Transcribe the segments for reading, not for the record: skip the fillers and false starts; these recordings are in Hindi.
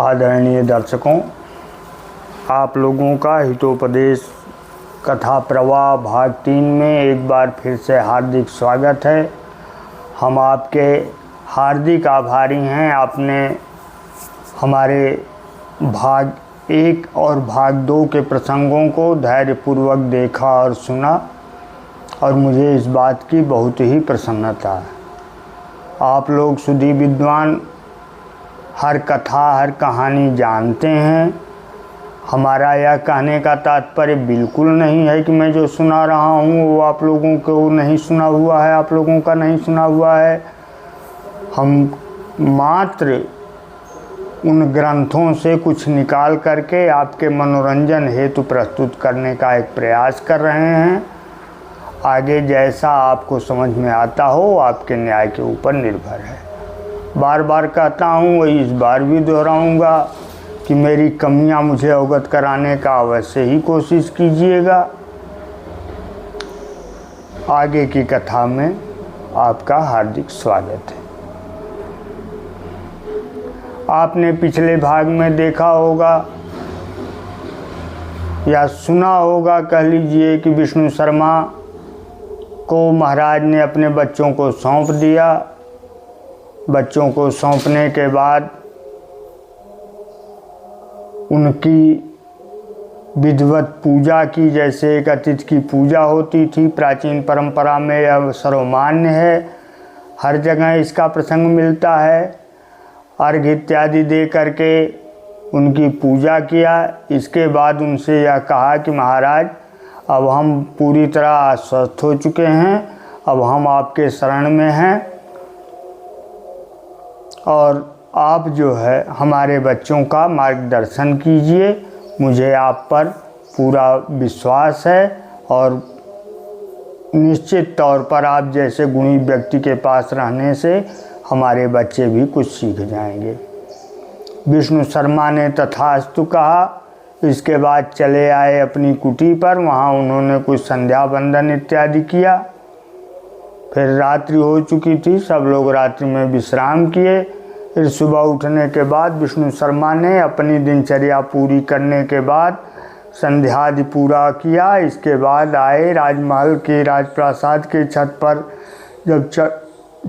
आदरणीय दर्शकों, आप लोगों का हितोपदेश कथा प्रवाह भाग 3 में एक बार फिर से हार्दिक स्वागत है। हम आपके हार्दिक आभारी हैं। आपने हमारे भाग 1 और भाग 2 के प्रसंगों को धैर्यपूर्वक देखा और सुना और मुझे इस बात की बहुत ही प्रसन्नता है। आप लोग सुधी विद्वान हर कथा हर कहानी जानते हैं। हमारा यह कहने का तात्पर्य बिल्कुल नहीं है कि मैं जो सुना रहा हूँ वो आप लोगों को नहीं सुना हुआ है, आप लोगों का नहीं सुना हुआ है। हम मात्र उन ग्रंथों से कुछ निकाल करके आपके मनोरंजन हेतु प्रस्तुत करने का एक प्रयास कर रहे हैं। आगे जैसा आपको समझ में आता हो आपके न्याय के ऊपर निर्भर है। बार बार कहता हूँ, वही इस बार भी दोहराऊँगा कि मेरी कमियाँ मुझे अवगत कराने का अवश्य ही कोशिश कीजिएगा। आगे की कथा में आपका हार्दिक स्वागत है। आपने पिछले भाग में देखा होगा या सुना होगा, कह लीजिए, कि विष्णु शर्मा को महाराज ने अपने बच्चों को सौंप दिया। बच्चों को सौंपने के बाद उनकी विधिवत पूजा की, जैसे एक अतिथि की पूजा होती थी। प्राचीन परंपरा में यह सर्वमान्य है, हर जगह इसका प्रसंग मिलता है। अर्घ्य इत्यादि दे करके उनकी पूजा किया। इसके बाद उनसे यह कहा कि महाराज, अब हम पूरी तरह आश्वस्त हो चुके हैं, अब हम आपके शरण में हैं और आप जो है हमारे बच्चों का मार्गदर्शन कीजिए। मुझे आप पर पूरा विश्वास है और निश्चित तौर पर आप जैसे गुणी व्यक्ति के पास रहने से हमारे बच्चे भी कुछ सीख जाएंगे। विष्णु शर्मा ने तथास्तु कहा। इसके बाद चले आए अपनी कुटी पर। वहाँ उन्होंने कुछ संध्या वंदन इत्यादि किया। फिर रात्रि हो चुकी थी, सब लोग रात्रि में विश्राम किए। फिर सुबह उठने के बाद विष्णु शर्मा ने अपनी दिनचर्या पूरी करने के बाद संध्यादि पूरा किया। इसके बाद आए राजमहल के राजप्रासाद के छत पर। जब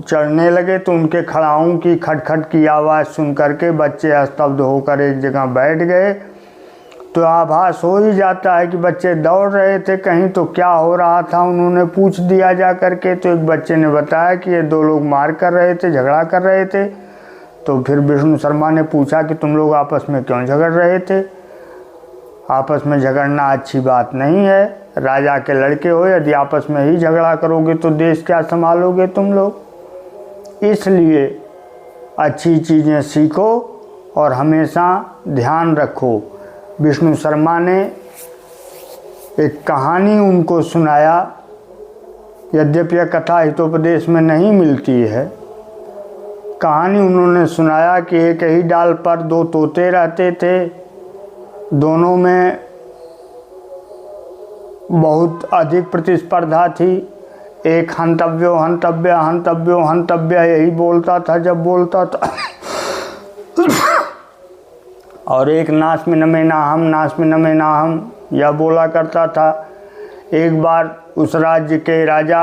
चढ़ने लगे तो उनके खड़ाओं की खटखट की आवाज़ सुन करके बच्चे स्तब्ध होकर एक जगह बैठ गए। तो आभास हो ही जाता है कि बच्चे दौड़ रहे थे कहीं, तो क्या हो रहा था उन्होंने पूछ दिया जा करके। तो एक बच्चे ने बताया कि ये 2 लोग मार कर रहे थे, झगड़ा कर रहे थे। तो फिर विष्णु शर्मा ने पूछा कि तुम लोग आपस में क्यों झगड़ रहे थे? आपस में झगड़ना अच्छी बात नहीं है। राजा के लड़के हो, यदि आपस में ही झगड़ा करोगे तो देश क्या संभालोगे तुम लोग। इसलिए अच्छी चीज़ें सीखो और हमेशा ध्यान रखो। विष्णु शर्मा ने एक कहानी उनको सुनाया। यद्यपि यह कथा हितोपदेश में नहीं मिलती है। कहानी उन्होंने सुनाया कि एक ही डाल पर 2 तोते रहते थे। दोनों में बहुत अधिक प्रतिस्पर्धा थी। एक हंतव्यो हंतव्य हंतव्यो हंतव्य यही बोलता था जब बोलता था और एक नास्मिन में नाहम नास्मिन में नाहम यह बोला करता था। एक बार उस राज्य के राजा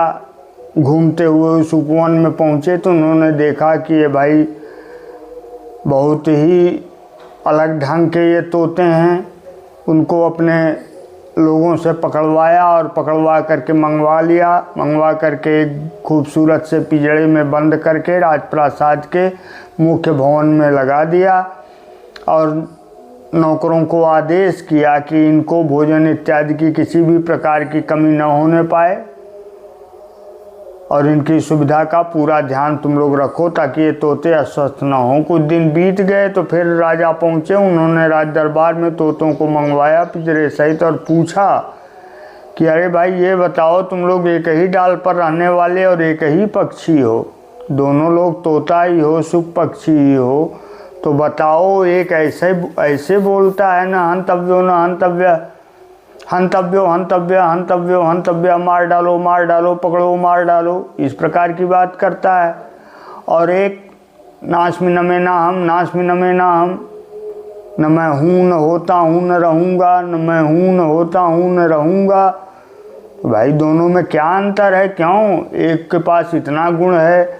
घूमते हुए उस उपवन में पहुँचे तो उन्होंने देखा कि ये भाई बहुत ही अलग ढंग के ये तोते हैं। उनको अपने लोगों से पकड़वाया और पकड़वा करके मंगवा लिया। मंगवा करके एक खूबसूरत से पिंजड़े में बंद करके राजप्रासाद के मुख्य भवन में लगा दिया और नौकरों को आदेश किया कि इनको भोजन इत्यादि की किसी भी प्रकार की कमी न होने पाए और इनकी सुविधा का पूरा ध्यान तुम लोग रखो ताकि ये तोते अस्वस्थ न हों। कुछ दिन बीत गए तो फिर राजा पहुँचे। उन्होंने राज दरबार में तोतों को मंगवाया पिंजरे सहित और पूछा कि अरे भाई, ये बताओ, तुम लोग एक ही डाल पर रहने वाले और एक ही पक्षी हो, दोनों लोग तोता ही हो, सुख पक्षी ही हो, तो बताओ एक ऐसे बोलता है ना हंतव्यो न हंतव्य, हंतव्यो हंतव्य हंतव्यो हंतव्य, मार डालो पकड़ो मार डालो, इस प्रकार की बात करता है। और एक नास्मिन में ना हम नास्मिन में ना हम, न मैं हूँ न होता हूँ न रहूँगा, न मैं हूँ न होता हूँ न रहूँगा। तो भाई दोनों में क्या अंतर है? क्यों? एक के पास इतना गुण है,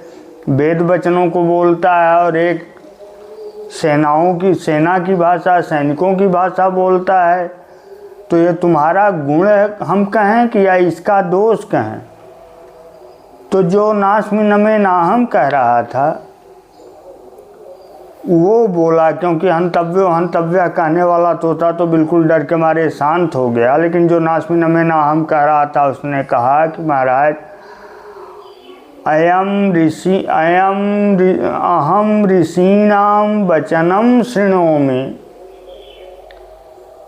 वेद वचनों को बोलता है, और एक सेना की भाषा, सैनिकों की भाषा बोलता है। तो ये तुम्हारा गुण है हम कहें कि या इसका दोष कहें? तो जो नास्मि नमे नाहम कह रहा था वो बोला, क्योंकि हंतव्य कहने वाला तोता तो बिल्कुल डर के मारे शांत हो गया। लेकिन जो नास्मि नमे नाहम कह रहा था उसने कहा कि महाराज अहम ऋषीणाम वचनम शृणोमि,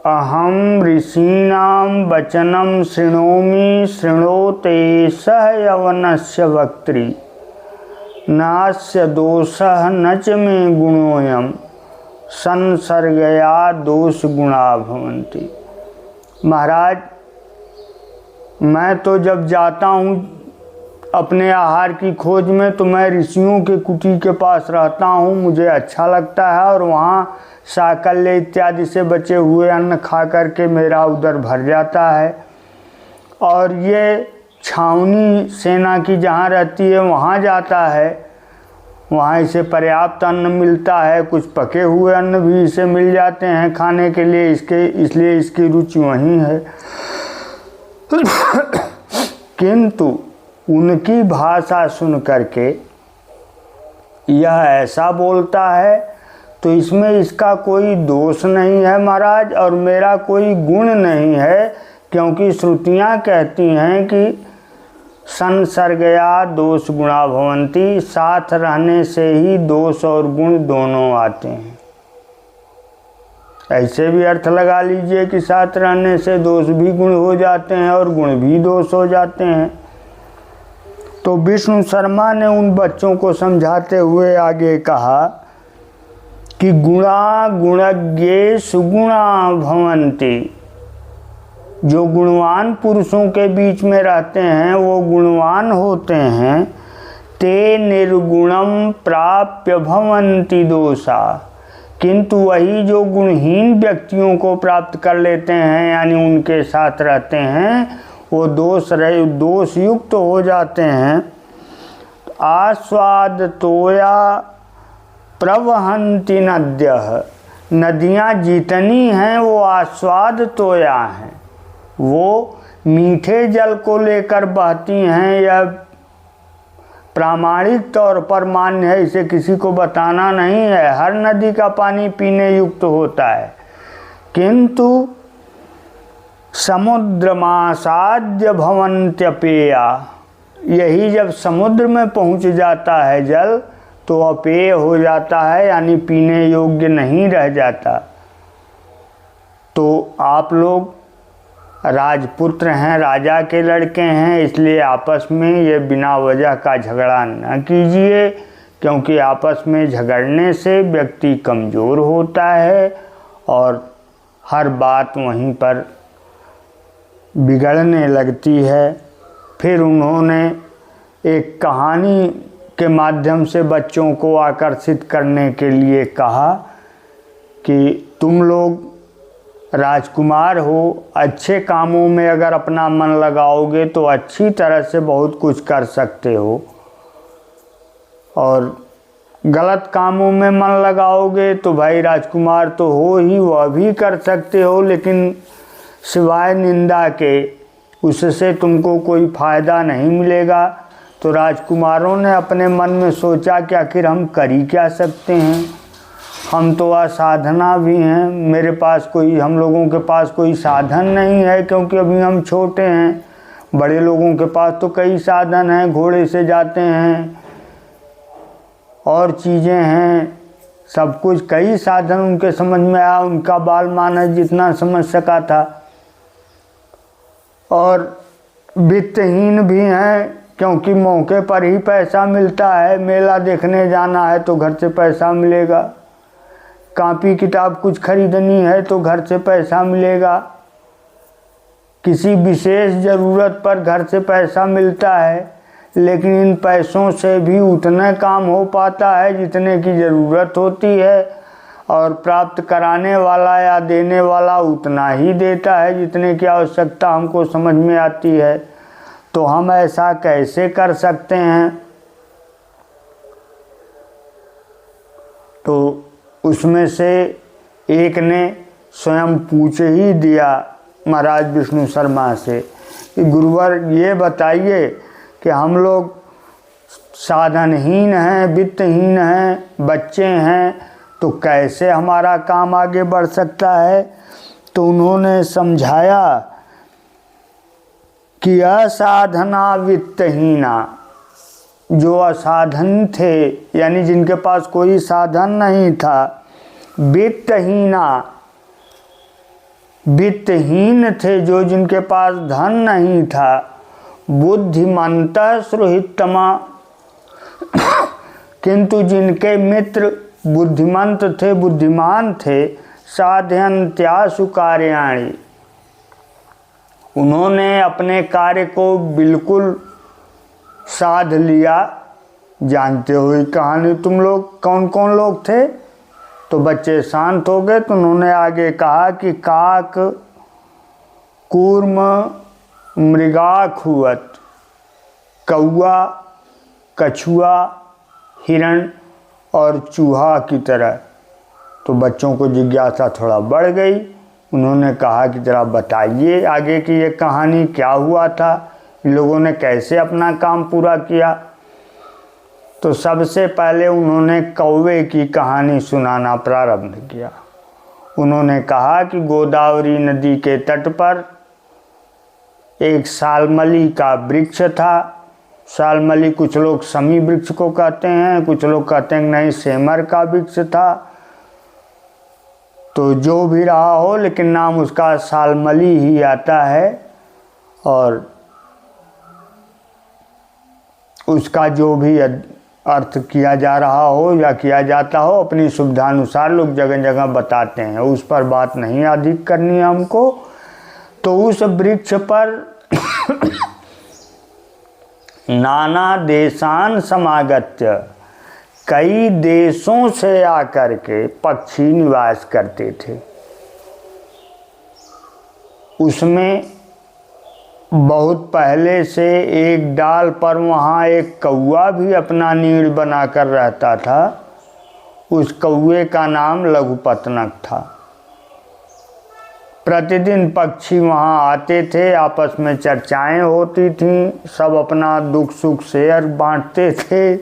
अहम ऋषीणाम वचनम शृणोमि, शृणोते सह यवनस्य वक्त्री, नास्य दोषः न च मे गुणोऽयं, संसर्गया दोष गुणा भवन्ति। महाराज मैं तो जब जाता हूँ अपने आहार की खोज में तो मैं ऋषियों के कुटी के पास रहता हूँ, मुझे अच्छा लगता है, और वहाँ साकल्य इत्यादि से बचे हुए अन्न खा करके मेरा उदर भर जाता है। और ये छावनी सेना की जहाँ रहती है वहाँ जाता है, वहाँ इसे पर्याप्त अन्न मिलता है, कुछ पके हुए अन्न भी इसे मिल जाते हैं खाने के लिए, इसलिए इसकी रुचि वहीं है। किंतु उनकी भाषा सुन करके यह ऐसा बोलता है तो इसमें इसका कोई दोष नहीं है महाराज, और मेरा कोई गुण नहीं है, क्योंकि श्रुतियाँ कहती हैं कि संसर्गया दोष गुणा भवन्ति, साथ रहने से ही दोष और गुण दोनों आते हैं। ऐसे भी अर्थ लगा लीजिए कि साथ रहने से दोष भी गुण हो जाते हैं और गुण भी दोष हो जाते हैं। तो विष्णु शर्मा ने उन बच्चों को समझाते हुए आगे कहा कि गुणा गुणज्ञे सुगुणा भवन्ति, जो गुणवान पुरुषों के बीच में रहते हैं वो गुणवान होते हैं। ते निर्गुणम प्राप्य भवन्ति दोषा, किंतु वही जो गुणहीन व्यक्तियों को प्राप्त कर लेते हैं यानी उनके साथ रहते हैं वो दोष युक्त हो जाते हैं। आस्वाद तोया प्रवहन्ति नद्यः, नदियाँ जितनी हैं वो आस्वाद तोया हैं, वो मीठे जल को लेकर बहती हैं। यह प्रामाणिक तौर पर मान्य है, इसे किसी को बताना नहीं है। हर नदी का पानी पीने युक्त होता है, किंतु समुद्रमासाद्य भवन्त्यपेया, यही जब समुद्र में पहुंच जाता है जल तो अपेय हो जाता है, यानी पीने योग्य नहीं रह जाता। तो आप लोग राजपुत्र हैं, राजा के लड़के हैं, इसलिए आपस में ये बिना वजह का झगड़ा न कीजिए, क्योंकि आपस में झगड़ने से व्यक्ति कमज़ोर होता है और हर बात वहीं पर बिगड़ने लगती है। फिर उन्होंने एक कहानी के माध्यम से बच्चों को आकर्षित करने के लिए कहा कि तुम लोग राजकुमार हो, अच्छे कामों में अगर अपना मन लगाओगे तो अच्छी तरह से बहुत कुछ कर सकते हो, और गलत कामों में मन लगाओगे तो भाई राजकुमार तो हो ही, वह भी कर सकते हो, लेकिन सिवाय निंदा के उससे तुमको कोई फ़ायदा नहीं मिलेगा। तो राजकुमारों ने अपने मन में सोचा कि आखिर हम कर ही क्या सकते हैं, हम तो असाधना भी हैं, हम लोगों के पास कोई साधन नहीं है, क्योंकि अभी हम छोटे हैं। बड़े लोगों के पास तो कई साधन हैं, घोड़े से जाते हैं और चीज़ें हैं, सब कुछ कई साधन उनके समझ में आया, उनका बाल मानस जितना समझ सका था। और वित्तहीन भी हैं, क्योंकि मौके पर ही पैसा मिलता है, मेला देखने जाना है तो घर से पैसा मिलेगा, कॉपी किताब कुछ खरीदनी है तो घर से पैसा मिलेगा, किसी विशेष ज़रूरत पर घर से पैसा मिलता है, लेकिन इन पैसों से भी उतना काम हो पाता है जितने की ज़रूरत होती है। और प्राप्त कराने वाला या देने वाला उतना ही देता है जितने की आवश्यकता हमको समझ में आती है। तो हम ऐसा कैसे कर सकते हैं? तो उसमें से एक ने स्वयं पूछ ही दिया महाराज विष्णु शर्मा से कि गुरुवर ये बताइए कि हम लोग साधनहीन हैं, वित्तहीन हैं, बच्चे हैं, तो कैसे हमारा काम आगे बढ़ सकता है? तो उन्होंने समझाया कि असाधना वित्तहीना, जो असाधन थे यानी जिनके पास कोई साधन नहीं था, वित्तहीना, वित्तहीन थे जो जिनके पास धन नहीं था, बुद्धिमन्तः सुहृत्तमा, किंतु जिनके मित्र बुद्धिमंत थे, बुद्धिमान थे, साधयन्त्यासु कार्याणि, उन्होंने अपने कार्य को बिल्कुल साध लिया। जानते हो ये कहानी तुम लोग, कौन कौन लोग थे? तो बच्चे शांत हो गए। तो उन्होंने आगे कहा कि काक, कूर्म, मृगाखुवत, कौआ, कछुआ, हिरण और चूहा की तरह। तो बच्चों को जिज्ञासा थोड़ा बढ़ गई। उन्होंने कहा कि जरा बताइए आगे की ये कहानी क्या हुआ था, इन लोगों ने कैसे अपना काम पूरा किया। तो सबसे पहले उन्होंने कौवे की कहानी सुनाना प्रारंभ किया। उन्होंने कहा कि गोदावरी नदी के तट पर एक सालमली का वृक्ष था। सालमली कुछ लोग समी वृक्ष को कहते हैं, कुछ लोग कहते हैं नहीं सेमर का वृक्ष था। तो जो भी रहा हो, लेकिन नाम उसका सालमली ही आता है। और उसका जो भी अर्थ किया जा रहा हो या किया जाता हो, अपनी सुविधानुसार लोग जगह जगह बताते हैं, उस पर बात नहीं अधिक करनी है हमको। तो उस वृक्ष पर नाना देशान समागत्य, कई देशों से आकर के पक्षी निवास करते थे। उसमें बहुत पहले से एक डाल पर वहाँ एक कौआ भी अपना नीड़ बनाकर रहता था। उस कौए का नाम लघुपतनक था। प्रतिदिन पक्षी वहाँ आते थे, आपस में चर्चाएं होती थीं, सब अपना दुख सुख शेयर बांटते थे,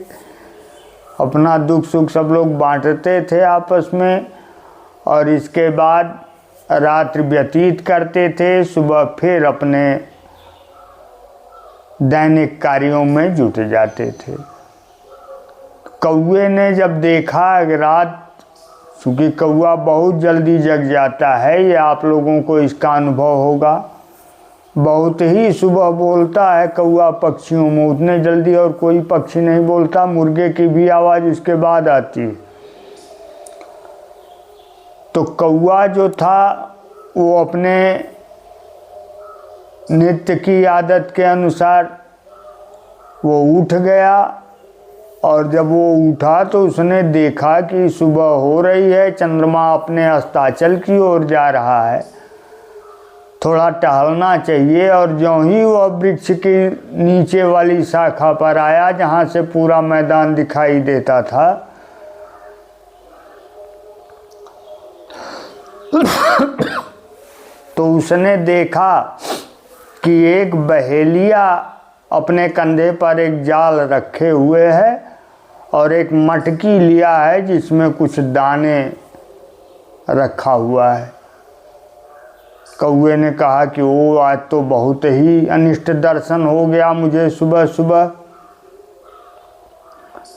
अपना दुख सुख सब लोग बांटते थे आपस में। और इसके बाद रात्रि व्यतीत करते थे, सुबह फिर अपने दैनिक कार्यों में जुट जाते थे। कौए ने जब देखा रात, चूँकि कौआ बहुत जल्दी जग जाता है, ये आप लोगों को इसका अनुभव होगा, बहुत ही सुबह बोलता है कौआ पक्षियों में, उतने जल्दी और कोई पक्षी नहीं बोलता। मुर्गे की भी आवाज़ उसके बाद आती है। तो कौआ जो था वो अपने नित्य की आदत के अनुसार वो उठ गया। और जब वो उठा तो उसने देखा कि सुबह हो रही है, चंद्रमा अपने अस्ताचल की ओर जा रहा है, थोड़ा टहलना चाहिए। और ज्यों ही वह वृक्ष की नीचे वाली शाखा पर आया जहाँ से पूरा मैदान दिखाई देता था, तो उसने देखा कि एक बहेलिया अपने कंधे पर एक जाल रखे हुए है और एक मटकी लिया है जिसमें कुछ दाने रखा हुआ है। कौए ने कहा कि वो आज तो बहुत ही अनिष्ट दर्शन हो गया मुझे सुबह सुबह,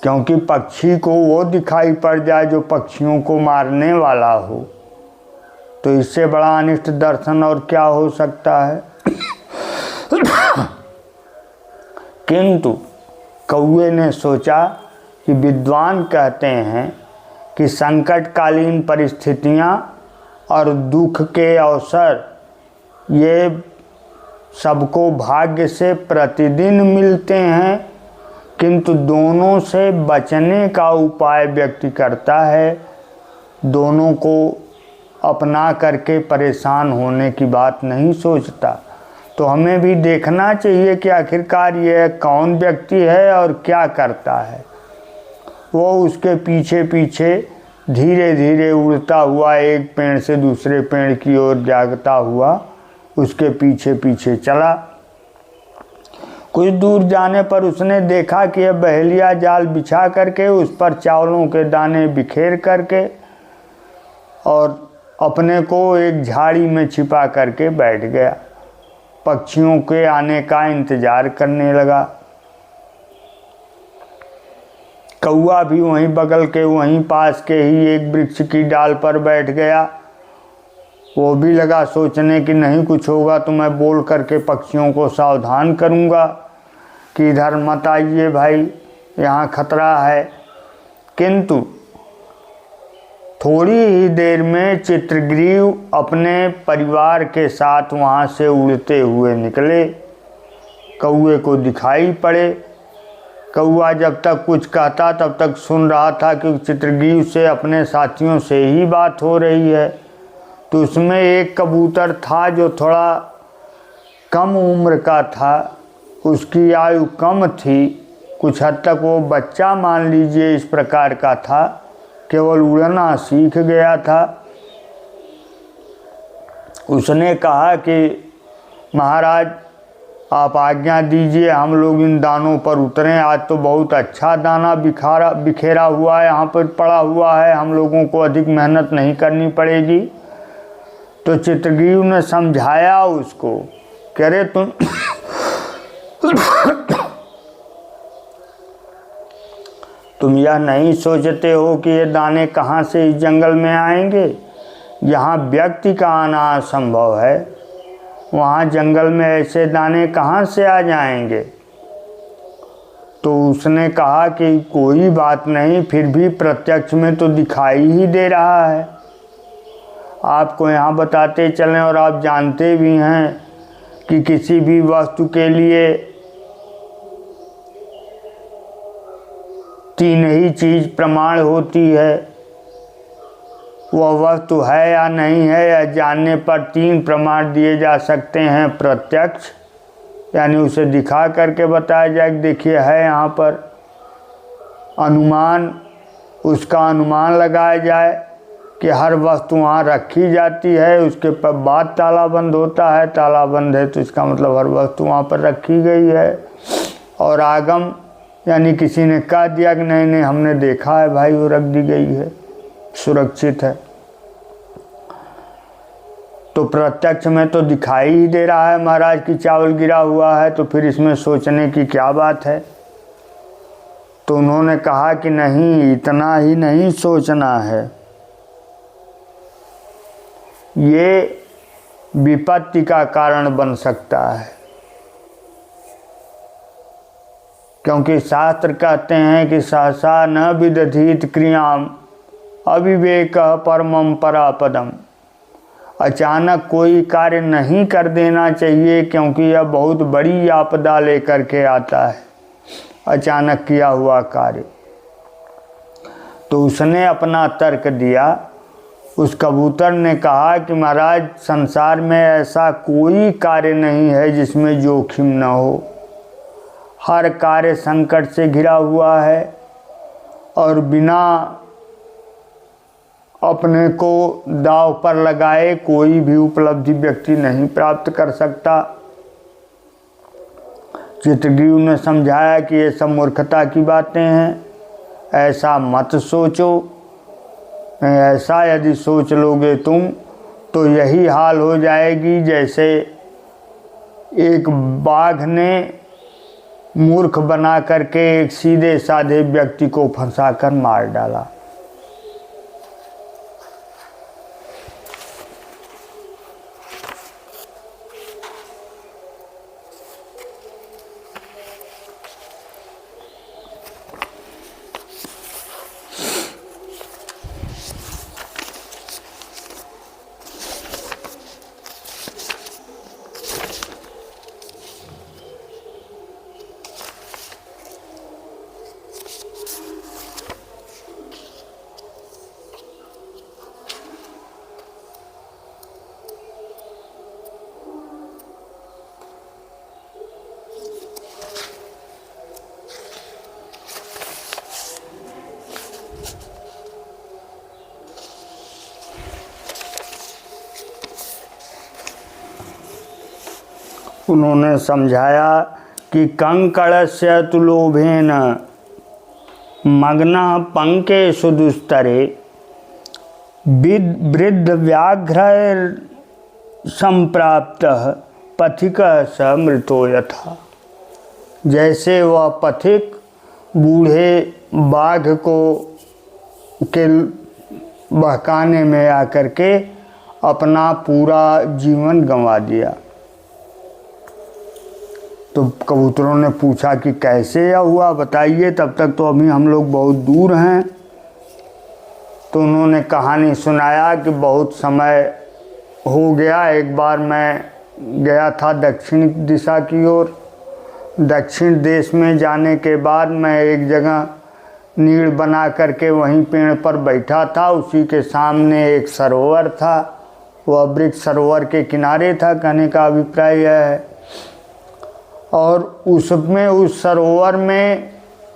क्योंकि पक्षी को वो दिखाई पड़ जाए जो पक्षियों को मारने वाला हो, तो इससे बड़ा अनिष्ट दर्शन और क्या हो सकता है। किंतु कौए ने सोचा कि विद्वान कहते हैं कि संकटकालीन परिस्थितियां और दुख के अवसर ये सबको भाग्य से प्रतिदिन मिलते हैं, किंतु दोनों से बचने का उपाय व्यक्ति करता है। दोनों को अपना करके परेशान होने की बात नहीं सोचता। तो हमें भी देखना चाहिए कि आखिरकार यह कौन व्यक्ति है और क्या करता है। वो उसके पीछे पीछे धीरे धीरे उड़ता हुआ एक पेड़ से दूसरे पेड़ की ओर जागता हुआ उसके पीछे पीछे चला। कुछ दूर जाने पर उसने देखा कि यह बहेलिया जाल बिछा करके उस पर चावलों के दाने बिखेर करके और अपने को एक झाड़ी में छिपा करके बैठ गया। पक्षियों के आने का इंतजार करने लगा। कौआ भी वहीं बगल के वहीं पास के ही एक वृक्ष की डाल पर बैठ गया। वो भी लगा सोचने कि नहीं कुछ होगा तो मैं बोल करके पक्षियों को सावधान करूँगा कि इधर मत आइए भाई, यहाँ खतरा है। किंतु थोड़ी ही देर में चित्रग्रीव अपने परिवार के साथ वहाँ से उड़ते हुए निकले। कौए को दिखाई पड़े। कौआ जब तक कुछ कहता तब तक सुन रहा था कि चित्रग्रीव से अपने साथियों से ही बात हो रही है। तो उसमें एक कबूतर था जो थोड़ा कम उम्र का था, उसकी आयु कम थी, कुछ हद तक वो बच्चा मान लीजिए इस प्रकार का था, केवल उड़ना सीख गया था। उसने कहा कि महाराज आप आज्ञा दीजिए, हम लोग इन दानों पर उतरें। आज तो बहुत अच्छा दाना बिखेरा हुआ है, यहाँ पर पड़ा हुआ है, हम लोगों को अधिक मेहनत नहीं करनी पड़ेगी। तो चित्रग्रीव ने समझाया उसको, कह रहे तुम यह नहीं सोचते हो कि ये दाने कहाँ से इस जंगल में आएंगे। यहाँ व्यक्ति का आना असंभव है, वहाँ जंगल में ऐसे दाने कहाँ से आ जाएंगे। तो उसने कहा कि कोई बात नहीं, फिर भी प्रत्यक्ष में तो दिखाई ही दे रहा है। आपको यहाँ बताते चलें और आप जानते भी हैं कि किसी भी वस्तु के लिए तीन ही चीज़ प्रमाण होती है। वह वस्तु है या नहीं है, या जानने पर तीन प्रमाण दिए जा सकते हैं। प्रत्यक्ष यानी उसे दिखा करके बताया जाए कि देखिए है यहाँ पर। अनुमान, उसका अनुमान लगाया जाए कि हर वस्तु वहाँ रखी जाती है, उसके बाद ताला बंद होता है। ताला बंद है तो इसका मतलब हर वस्तु वहाँ पर रखी गई है। और आगम यानी किसी ने कह दिया कि नहीं नहीं हमने देखा है भाई, वो रख दी गई है, सुरक्षित है। तो प्रत्यक्ष में तो दिखाई ही दे रहा है महाराज कि चावल गिरा हुआ है, तो फिर इसमें सोचने की क्या बात है। तो उन्होंने कहा कि नहीं, इतना ही नहीं सोचना है, ये विपत्ति का कारण बन सकता है। क्योंकि शास्त्र कहते हैं कि सहसा न विदधीत क्रियाम अविवेक परमम परापदम। अचानक कोई कार्य नहीं कर देना चाहिए, क्योंकि यह बहुत बड़ी आपदा लेकर के आता है, अचानक किया हुआ कार्य। तो उसने अपना तर्क दिया। उस कबूतर ने कहा कि महाराज संसार में ऐसा कोई कार्य नहीं है जिसमें जोखिम न हो। हर कार्य संकट से घिरा हुआ है और बिना अपने को दांव पर लगाए कोई भी उपलब्धि व्यक्ति नहीं प्राप्त कर सकता। चित्रग्रीव ने समझाया कि ये सब मूर्खता की बातें हैं, ऐसा मत सोचो। ऐसा यदि सोच लोगे तुम तो यही हाल हो जाएगी जैसे एक बाघ ने मूर्ख बना करके एक सीधे साधे व्यक्ति को फंसाकर मार डाला। उन्होंने समझाया कि कंकड़स्य तु लोभेन मग्नः पंकेषु दुस्तरे वृद्ध व्याघ्र संप्राप्तः पथिकः स मृतो यथा। जैसे वह पथिक बूढ़े बाघ को के बहकाने में आकर के अपना पूरा जीवन गंवा दिया। तो कबूतरों ने पूछा कि कैसे यह हुआ, बताइए, तब तक तो अभी हम लोग बहुत दूर हैं। तो उन्होंने कहानी सुनाया कि बहुत समय हो गया, एक बार मैं गया था दक्षिण दिशा की ओर। दक्षिण देश में जाने के बाद मैं एक जगह नीड़ बना करके वहीं पेड़ पर बैठा था। उसी के सामने एक सरोवर था, वह वृक्ष सरोवर के किनारे था, कहने का अभिप्राय यह है। और उसमें उस सरोवर में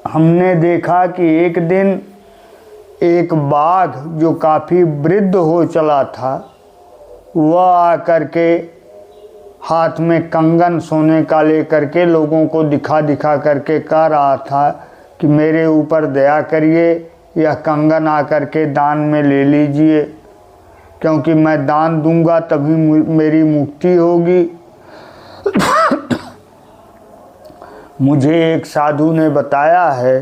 हमने देखा कि एक दिन एक बाघ जो काफ़ी वृद्ध हो चला था, वह आकर के हाथ में कंगन सोने का लेकर के लोगों को दिखा दिखा करके कह रहा था कि मेरे ऊपर दया करिए, यह कंगन आकर के दान में ले लीजिए, क्योंकि मैं दान दूंगा तभी मेरी मुक्ति होगी। मुझे एक साधु ने बताया है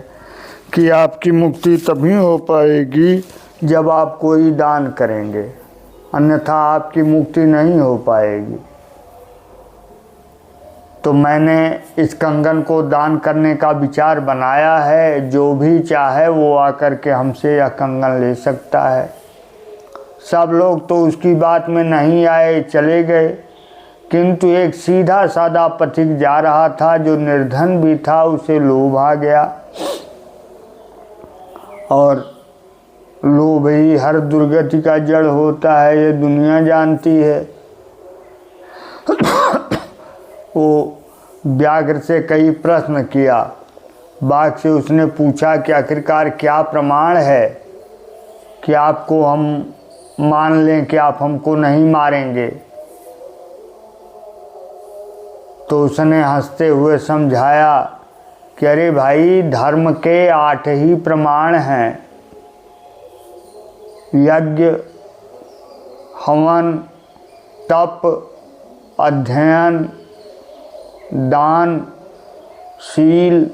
कि आपकी मुक्ति तभी हो पाएगी जब आप कोई दान करेंगे, अन्यथा आपकी मुक्ति नहीं हो पाएगी। तो मैंने इस कंगन को दान करने का विचार बनाया है। जो भी चाहे वो आकर के हमसे यह कंगन ले सकता है। सब लोग तो उसकी बात में नहीं आए, चले गए, किंतु एक सीधा साधा पथिक जा रहा था जो निर्धन भी था, उसे लोभ आ गया। और लोभ ही हर दुर्गति का जड़ होता है, ये दुनिया जानती है। वो व्याघ्र से कई प्रश्न किया। बाघ से उसने पूछा कि आखिरकार क्या प्रमाण है कि आपको हम मान लें कि आप हमको नहीं मारेंगे। तो उसने हंसते हुए समझाया कि अरे भाई, धर्म के 8 ही प्रमाण हैं, यज्ञ, हवन, तप, अध्ययन, दान, शील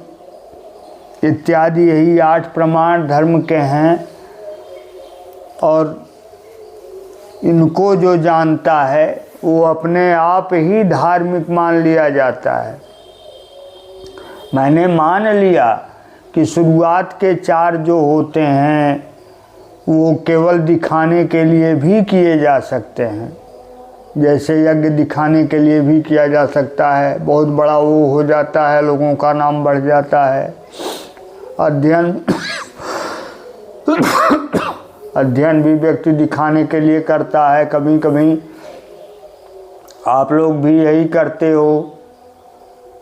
इत्यादि, यही 8 प्रमाण धर्म के हैं। और इनको जो जानता है वो अपने आप ही धार्मिक मान लिया जाता है। मैंने मान लिया कि शुरुआत के 4 जो होते हैं वो केवल दिखाने के लिए भी किए जा सकते हैं। जैसे यज्ञ दिखाने के लिए भी किया जा सकता है, बहुत बड़ा वो हो जाता है, लोगों का नाम बढ़ जाता है। अध्ययन भी व्यक्ति दिखाने के लिए करता है। कभी कभी आप लोग भी यही करते हो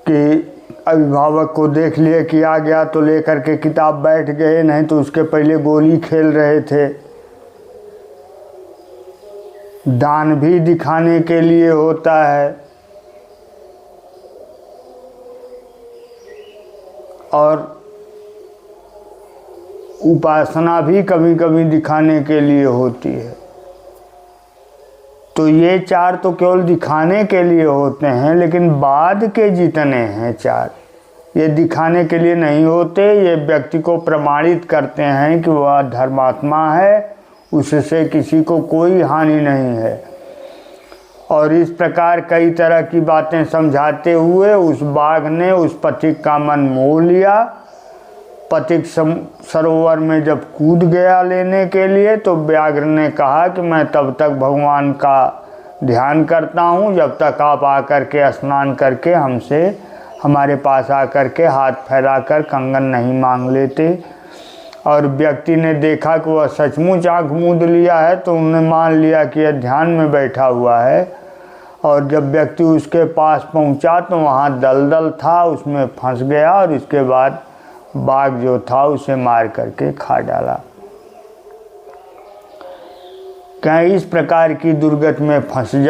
कि अभिभावक को देख लिए कि आ गया तो लेकर के किताब बैठ गए, नहीं तो उसके पहले गोली खेल रहे थे। दान भी दिखाने के लिए होता है और उपासना भी कभी कभी दिखाने के लिए होती है। तो ये 4 तो केवल दिखाने के लिए होते हैं, लेकिन बाद के जितने हैं 4, ये दिखाने के लिए नहीं होते। ये व्यक्ति को प्रमाणित करते हैं कि वह धर्मात्मा है, उससे किसी को कोई हानि नहीं है। और इस प्रकार कई तरह की बातें समझाते हुए उस बाघ ने उस पथिक का मन मोह लिया। पथिक सरोवर में जब कूद गया लेने के लिए, तो व्याघ्र ने कहा कि मैं तब तक भगवान का ध्यान करता हूँ जब तक आप आकर के स्नान करके हमसे हमारे पास आकर के हाथ फैलाकर कंगन नहीं मांग लेते। और व्यक्ति ने देखा कि वह सचमुच आँख मूंद लिया है, तो उन्होंने मान लिया कि यह ध्यान में बैठा हुआ है। और जब व्यक्ति उसके पास पहुंचा तो वहाँ दलदल था, उसमें फंस गया और इसके बाद बाघ जो था उसे मार करके खा डाला। क्या इस प्रकार की दुर्गति में फंस जा